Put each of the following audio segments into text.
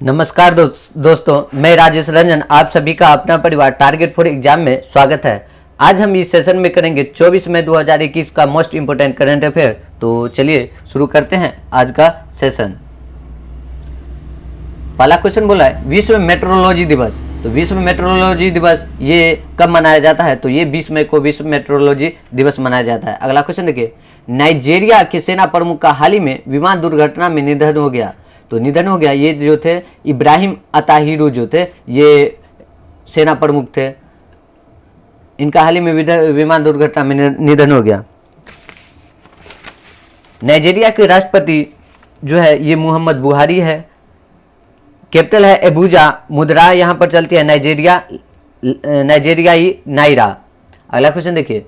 नमस्कार दोस्तों, मैं राजेश रंजन आप सभी का अपना परिवार टारगेट फॉर एग्जाम में स्वागत है। आज हम इस सेशन में करेंगे 24 मई 2021 का मोस्ट इंपोर्टेंट करंट अफेयर। तो चलिए शुरू करते हैं आज का सेशन। पहला क्वेश्चन बोला है विश्व मेट्रोलॉजी दिवस। तो विश्व मेट्रोलॉजी दिवस ये कब मनाया जाता है? तो ये 20 मई को विश्व मेट्रोलॉजी दिवस मनाया जाता है। अगला क्वेश्चन देखिए, नाइजीरिया के सेना प्रमुख का हाल ही में विमान दुर्घटना में निधन हो गया। तो निधन हो गया, ये जो थे इब्राहिम अताहिरू जो थे ये सेना प्रमुख थे, इनका हाल ही में विमान दुर्घटना में निधन हो गया। नाइजीरिया के राष्ट्रपति जो है ये मोहम्मद बुहारी है। कैपिटल है एबूजा, मुद्रा यहाँ पर चलती है नाइजीरियाई नायरा। अगला क्वेश्चन देखिए,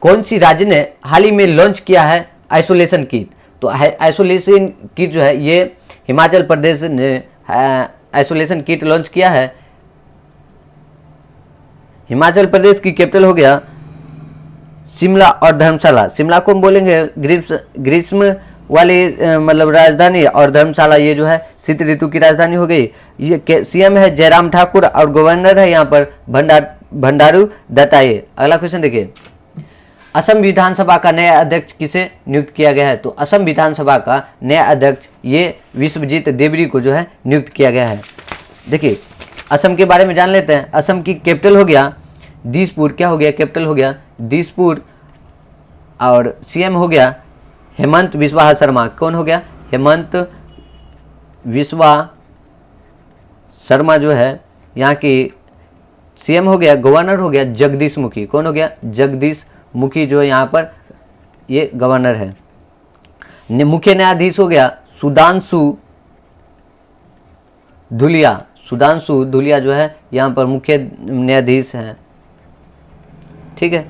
कौन सी राज्य ने हाल ही में लॉन्च किया है आइसोलेशन किट? तो आइसोलेशन किट जो है ये हिमाचल प्रदेश ने आइसोलेशन किट लॉन्च किया है। हिमाचल प्रदेश की कैपिटल हो गया शिमला और धर्मशाला। शिमला को हम बोलेंगे ग्रीष्म वाली मतलब राजधानी, और धर्मशाला ये जो है शीत ऋतु की राजधानी हो गई। ये सीएम है जयराम ठाकुर और गवर्नर है यहाँ पर भंडारू दत्तात्रेय। अगला क्वेश्चन देखिए, असम विधानसभा का नया अध्यक्ष किसे नियुक्त किया गया है? तो असम विधानसभा का नया अध्यक्ष ये विश्वजीत देवरी को जो है नियुक्त किया गया है। देखिए असम के बारे में जान लेते हैं। असम की कैपिटल हो गया दिसपुर। क्या हो गया? कैपिटल हो गया दिसपुर। और सीएम हो गया हेमंत बिस्वा शर्मा। कौन हो गया? हेमंत बिस्वा शर्मा जो है यहाँ की सीएम हो गया। गवर्नर हो गया जगदीश मुखी। कौन हो गया? जगदीश मुखी जो यहाँ पर ये गवर्नर है। मुख्य न्यायाधीश हो गया सुधांशु धुलिया। सुधांशु धुलिया जो है यहाँ पर मुख्य न्यायाधीश हैं। ठीक है,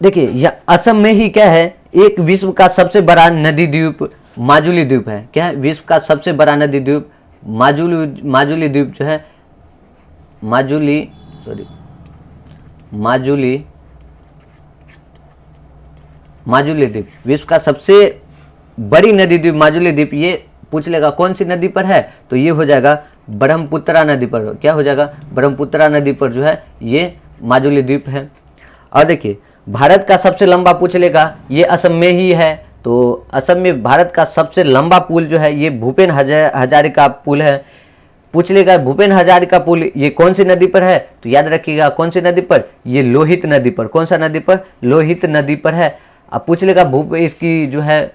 देखिए यह असम में ही क्या है, एक विश्व का सबसे बड़ा नदी द्वीप माजुली द्वीप है। क्या है? विश्व का सबसे बड़ा नदी द्वीप माजुली द्वीप जो है माजुली द्वीप विश्व का सबसे बड़ी नदी द्वीप माजुली द्वीप। ये पूछ लेगा कौन सी नदी पर है? तो ये हो जाएगा ब्रह्मपुत्रा नदी पर। क्या हो जाएगा? ब्रह्मपुत्रा नदी पर जो है ये माजुली द्वीप है। और देखिए भारत का सबसे लंबा पूछ लेगा, ये असम में ही है। तो असम में भारत का सबसे लंबा पुल जो है ये भूपेन हजारिका पुल है। पूछ लेगा भूपेन हजारिका पुल ये कौन सी नदी पर है? तो याद रखिएगा कौन सी नदी पर? ये लोहित नदी पर। कौन सा नदी पर? लोहित नदी पर है। अब पूछ लेगा इसकी जो है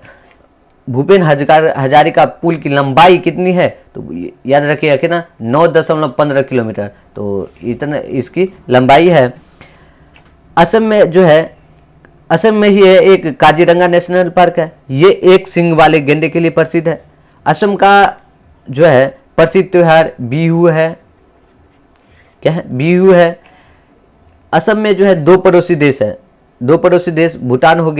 भूपेन हजारिका पुल की लंबाई कितनी है? तो याद रखिएगा कि ना 9.15 किलोमीटर। तो इतना इसकी लंबाई है। असम में जो है असम में ही है एक काजीरंगा नेशनल पार्क है। ये एक सींग वाले गेंडे के लिए प्रसिद्ध है। असम का जो है प्रसिद्ध त्योहार बिहू है। क्या है? बिहू है। असम में जो है दो पड़ोसी देश है। दो पड़ोसी देश भूटान हो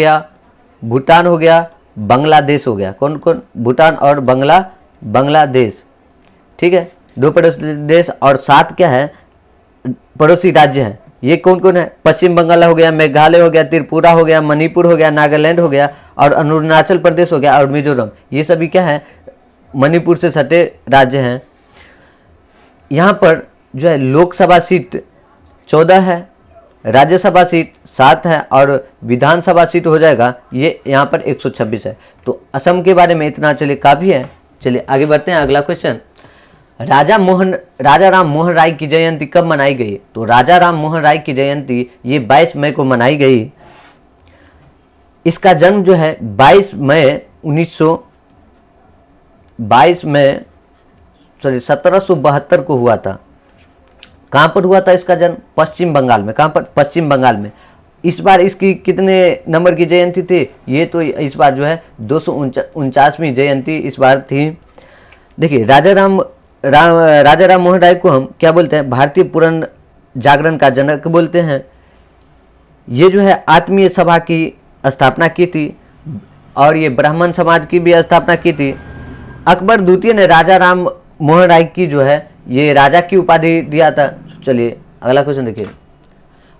गया बांग्लादेश हो गया। कौन कौन? भूटान और बांग्लादेश। ठीक है, दो पड़ोसी देश और 7 क्या है पड़ोसी राज्य है। ये कौन कौन है? पश्चिम बंगाल हो गया, मेघालय हो गया, त्रिपुरा हो गया, मणिपुर हो गया, नागालैंड हो गया और अरुणाचल प्रदेश हो गया और मिजोरम। ये सभी क्या है? मणिपुर से सटे राज्य हैं। यहाँ पर जो है लोकसभा सीट 14 है, राज्यसभा सीट 7 है और विधानसभा सीट हो जाएगा ये यहाँ पर 126 है। तो असम के बारे में इतना चलिए काफ़ी है। चलिए आगे बढ़ते हैं। अगला क्वेश्चन, राजा राम मोहन राय की जयंती कब मनाई गई? तो राजा राम मोहन राय की जयंती ये 22 मई को मनाई गई। इसका जन्म जो है 22 मई 1772 को हुआ था। कहाँ पर हुआ था इसका जन्म? पश्चिम बंगाल में। कहाँ पर? पश्चिम बंगाल में। इस बार इसकी कितने नंबर की जयंती थी? ये तो इस बार जो है 249वीं जयंती इस बार थी। देखिए राजा राम मोहन राय को हम क्या बोलते हैं? भारतीय पुराण जागरण का जनक बोलते हैं। ये जो है आत्मीय सभा की स्थापना की थी और ये ब्राह्मण समाज की भी स्थापना की थी। अकबर द्वितीय ने राजा राम मोहन राय की जो है ये राजा की उपाधि दिया था। चलिए अगला क्वेश्चन देखिए,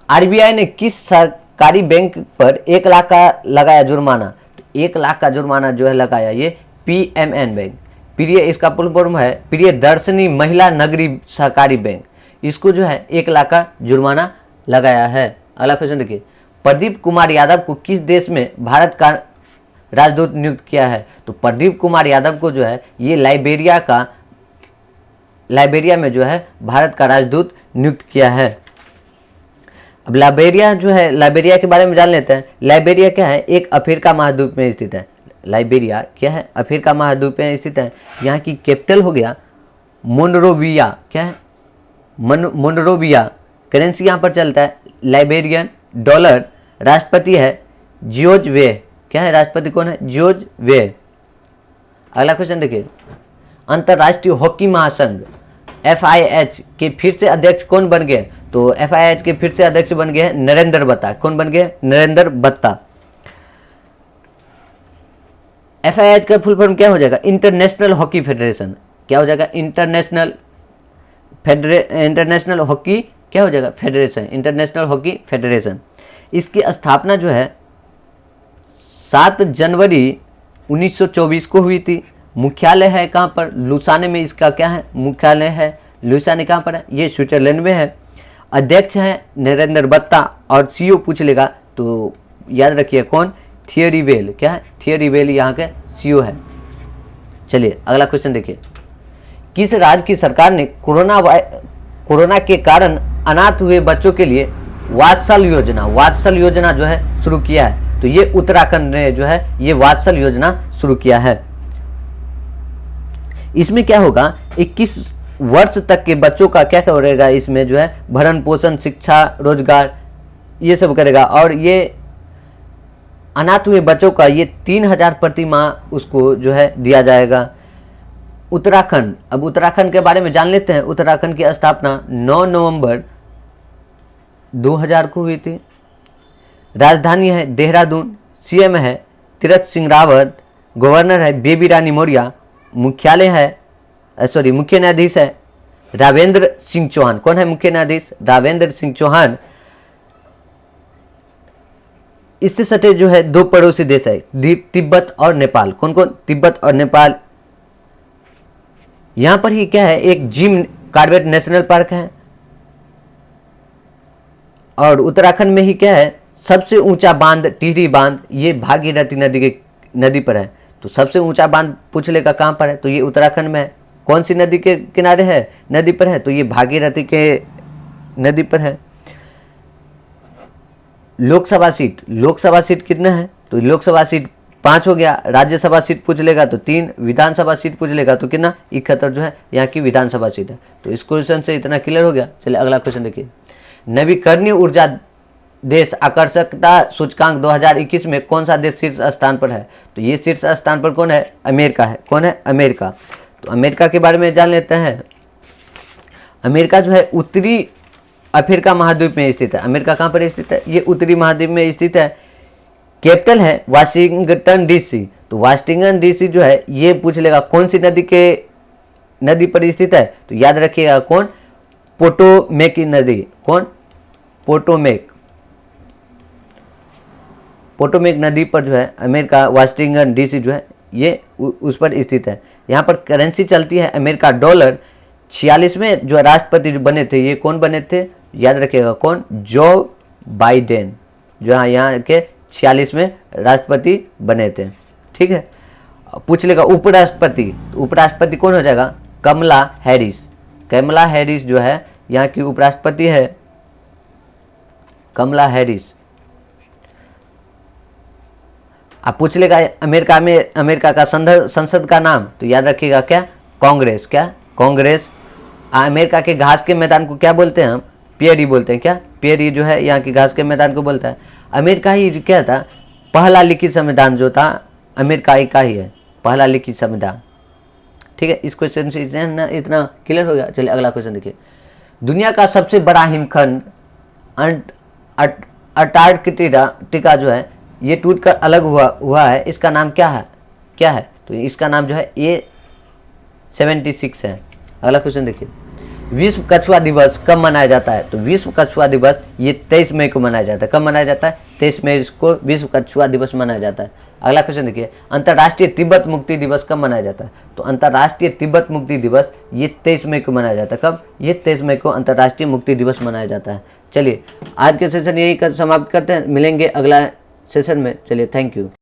आरबीआई ने किस सरकारी बैंक पर 1 लाख का लगाया जुर्माना? तो 1 लाख का जुर्माना जो है लगाया ये पीएमएन बैंक। प्रिय, इसका फुल फॉर्म है प्रियदर्शनी महिला नगरी सहकारी बैंक, इसको जो है 1 लाख का जुर्माना लगाया है। अगला क्वेश्चन देखिए, प्रदीप कुमार यादव को किस देश में भारत का राजदूत नियुक्त किया है? तो प्रदीप कुमार यादव को जो है ये लाइबेरिया में जो है भारत का राजदूत नियुक्त किया है। अब लाइबेरिया के बारे में जान लेते हैं। लाइबेरिया क्या है? एक अफ्रीका महाद्वीप में स्थित है। लाइबेरिया क्या है? अफ्रीका महाद्वीप में स्थित है। यहाँ की कैपिटल हो गया मोनरोविया। क्या है? मोनरोविया। करेंसी यहाँ पर चलता है लाइबेरियन डॉलर। राष्ट्रपति है जियोज वे। क्या है? राष्ट्रपति कौन है? जियोज वे। अगला क्वेश्चन देखिए, अंतर्राष्ट्रीय हॉकी महासंघ FIH के फिर से अध्यक्ष कौन बन गए? तो FIH के फिर से अध्यक्ष बन गए हैं नरेंद्र बत्ता। कौन बन गए? नरेंद्र बत्ता। FIH का फुल फॉर्म क्या हो जाएगा? International hockey federation. क्या हो जाएगा? इंटरनेशनल हॉकी क्या हो जाएगा? फेडरेशन। International hockey federation. इसकी स्थापना जो है 7 जनवरी 1924 को हुई थी। मुख्यालय है कहाँ पर? लुसाने में इसका क्या है? मुख्यालय है। लुसाने कहाँ पर है? ये स्विट्जरलैंड में है। अध्यक्ष है नरेंद्र बत्ता और CEO पूछ लेगा तो याद रखिए कौन? Theory well. क्या है? थियरी वेल यहाँ के CEO है। चलिए अगला क्वेश्चन देखिए, किस राज्य की सरकार ने कोरोना के कारण अनाथ हुए बच्चों के लिए वात्सल योजना जो है शुरू किया है? तो ये उत्तराखंड ने जो है ये वात्सल योजना शुरू किया है। इसमें क्या होगा? 21 वर्ष तक के बच्चों का क्या करेगा? इसमें जो है भरण पोषण, शिक्षा, रोजगार ये सब करेगा। और ये अनाथ हुए बच्चों का ये 3000 प्रति माह उसको जो है दिया जाएगा। उत्तराखंड, अब उत्तराखंड के बारे में जान लेते हैं। उत्तराखंड की स्थापना 9 नवंबर 2000 को हुई थी। राजधानी है देहरादून। CM है तीरथ सिंह रावत। गवर्नर है बेबी रानी मौर्य। मुख्य न्यायाधीश है रावेंद्र सिंह चौहान। कौन है मुख्य न्यायाधीश? रावेंद्र सिंह चौहान। इससे सटे जो है 2 पड़ोसी देश है, तिब्बत और नेपाल। कौन कौन? तिब्बत और नेपाल। यहां पर ही क्या है? एक जिम कॉर्बेट नेशनल पार्क है। और उत्तराखंड में ही क्या है? सबसे ऊंचा बांध टिहरी बांध, ये भागीरथी नदी पर है। तो सबसे ऊंचा बांध पूछ लेगा कहां पर है? तो ये उत्तराखंड में है। कौन सी नदी के किनारे है? नदी पर है। तो ये भागीरथी के नदी पर है। लोकसभा सीट कितने हैं? तो लोकसभा सीट 5 हो गया। राज्यसभा सीट पूछ लेगा तो 3। विधानसभा सीट पूछ लेगा तो कितना? 71 जो है यहाँ की विधानसभा सीट है। तो इस क्वेश्चन से इतना क्लियर हो गया। चलिए अगला क्वेश्चन देखिए, नवीकरणीय ऊर्जा देश आकर्षकता सूचकांक 2021 में कौन सा देश शीर्ष स्थान पर है? तो ये शीर्ष स्थान पर कौन है? अमेरिका है। कौन है? अमेरिका। तो अमेरिका के बारे में जान लेते हैं। अमेरिका जो है उत्तरी अफ्रीका महाद्वीप में स्थित है। अमेरिका कहाँ पर स्थित है? ये उत्तरी महाद्वीप में स्थित है। कैपिटल है वाशिंगटन DC। तो वाशिंगटन DC जो है ये पूछ लेगा कौन सी नदी पर स्थित है? तो याद रखिएगा कौन? पोटोमेक की नदी। कौन? पोटोमेक नदी पर जो है अमेरिका वाशिंगटन DC जो है ये उस पर स्थित है। यहाँ पर करेंसी चलती है अमेरिका डॉलर। 46 में जो राष्ट्रपति जो बने थे ये कौन बने थे? याद रखिएगा कौन? जो बाइडेन, जो यहाँ के 46 में राष्ट्रपति बने थे। ठीक है। पूछ लेगा उपराष्ट्रपति कौन हो जाएगा? कमला हैरिस जो है यहाँ की उपराष्ट्रपति है, कमला हैरिस। आप पूछ लेगा अमेरिका का संसद का नाम? तो याद रखिएगा क्या? कांग्रेस। क्या? कांग्रेस। अमेरिका के घास के मैदान को क्या बोलते हैं हम? प्रेरी बोलते हैं। क्या? प्रेरी जो है यहाँ की घास के मैदान को बोलता है। अमेरिका ही क्या था? पहला लिखित संविधान जो था अमेरिका का ही है, पहला लिखित संविधान। ठीक है। इस क्वेश्चन से इतना क्लियर हो गया। चलिए अगला क्वेश्चन देखिए, दुनिया का सबसे बड़ा हिमखंड अंटार्कटिका जो है ये टूटकर अलग हुआ है, इसका नाम क्या है? तो इसका नाम जो है A76 है। अगला क्वेश्चन देखिए, विश्व कछुआ दिवस कब मनाया जाता है? तो विश्व कछुआ दिवस ये 23 मई को मनाया जाता है। कब मनाया जाता है? 23 मई को विश्व कछुआ दिवस मनाया जाता है। अगला क्वेश्चन देखिए, अंतर्राष्ट्रीय तिब्बत मुक्ति दिवस कब मनाया जाता है? तो अंतर्राष्ट्रीय तिब्बत मुक्ति दिवस ये 23 मई को मनाया जाता है। कब? ये 23 मई को अंतर्राष्ट्रीय मुक्ति दिवस मनाया जाता है। चलिए आज के सेशन यही समाप्त करते हैं, मिलेंगे अगला सेशन में। चलिए, थैंक यू।